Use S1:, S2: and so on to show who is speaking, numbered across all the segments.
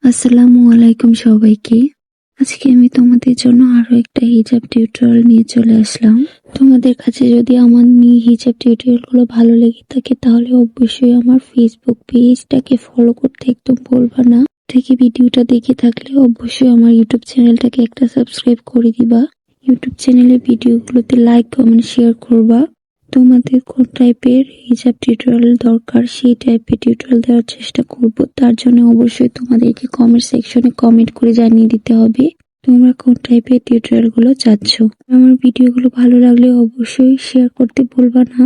S1: আসসালামু আলাইকুম সবাইকে। আজকে আমি তোমাদের জন্য আরো একটা হিজাব টিউটোরিয়াল নিয়ে চলে আসলাম। তোমাদের কাছে যদি আমার হিজাব টিউটোরিয়াল গুলো ভালো লেগে থাকে তাহলে অবশ্যই আমার ফেসবুক পেজটাকে ফলো করতে একদম ভুলবা না। থেকে ভিডিওটা দেখে থাকলে অবশ্যই আমার ইউটিউব চ্যানেলটাকে একটা সাবস্ক্রাইব করে দিবা। ইউটিউব চ্যানেলের ভিডিওগুলোতে লাইক কমেন্ট শেয়ার করবা। তোমাদের কোন টাইপের হিজাব টিউটোরিয়াল দরকার সেই টাইপের টিউটোরিয়াল দেওয়ার চেষ্টা করব। তার জন্য অবশ্যই তোমাদেরকে কমেন্ট সেকশনে কমেন্ট করে জানিয়ে দিতে হবে তোমরা কোন টাইপের টিউটোরিয়াল গুলো চাচ্ছ। আমার ভিডিওগুলো ভালো লাগলে অবশ্যই শেয়ার করতে ভুলবা না।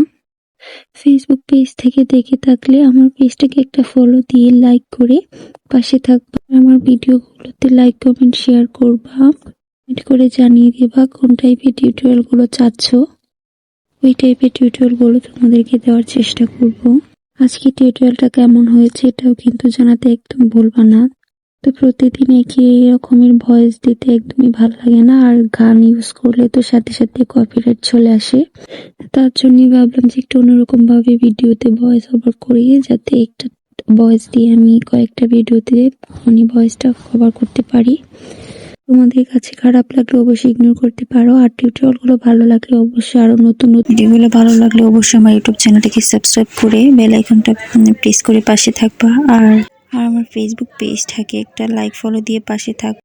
S1: ফেসবুক পেজ থেকে দেখে থাকলে আমার পেজটাকে একটা ফলো দিয়ে লাইক করে পাশে থাকবা। আমার ভিডিওগুলোতে লাইক কমেন্ট শেয়ার করবা, কমেন্ট করে জানিয়ে দিবা কোন টাইপের টিউটোরিয়াল গুলো চাচ্ছ। ওই টাইপের টিউটোরিয়াল গুলো তোমাদেরকে দেওয়ার চেষ্টা করব। আজকে টিউটোরিয়ালটা কেমন হয়েছে এটাও কিন্তু জানাতে একদম ভুলবা না। তো প্রতিদিন একই রকমের ভয়েস দিতে একদমই ভালো লাগে না, আর গান ইউজ করলে তো সাথে সাথে কপিরাইট চলে আসে। তার জন্যই ভাবলাম যে একটু অন্যরকম ভাবে ভিডিওতে ভয়েস ওভার করি, যাতে একটা ভয়েস দিয়ে আমি কয়েকটা ভিডিওতে ভয়েসটা কভার করতে পারি। তোমাদের কাছে খারাপ লাগলে অবশ্যই ইগনোর করতে পারো। আর টিউটোরিয়াল গুলো ভালো লাগলে অবশ্যই আরো নতুন নতুন ভিডিওগুলো ভালো লাগলে অবশ্যই আমার ইউটিউব চ্যানেলটাকে সাবস্ক্রাইব করে বেল আইকনটা প্রেস করে পাশে থাকবা। আর আমার ফেসবুক পেজটাকে একটা লাইক ফলো দিয়ে পাশে থাক।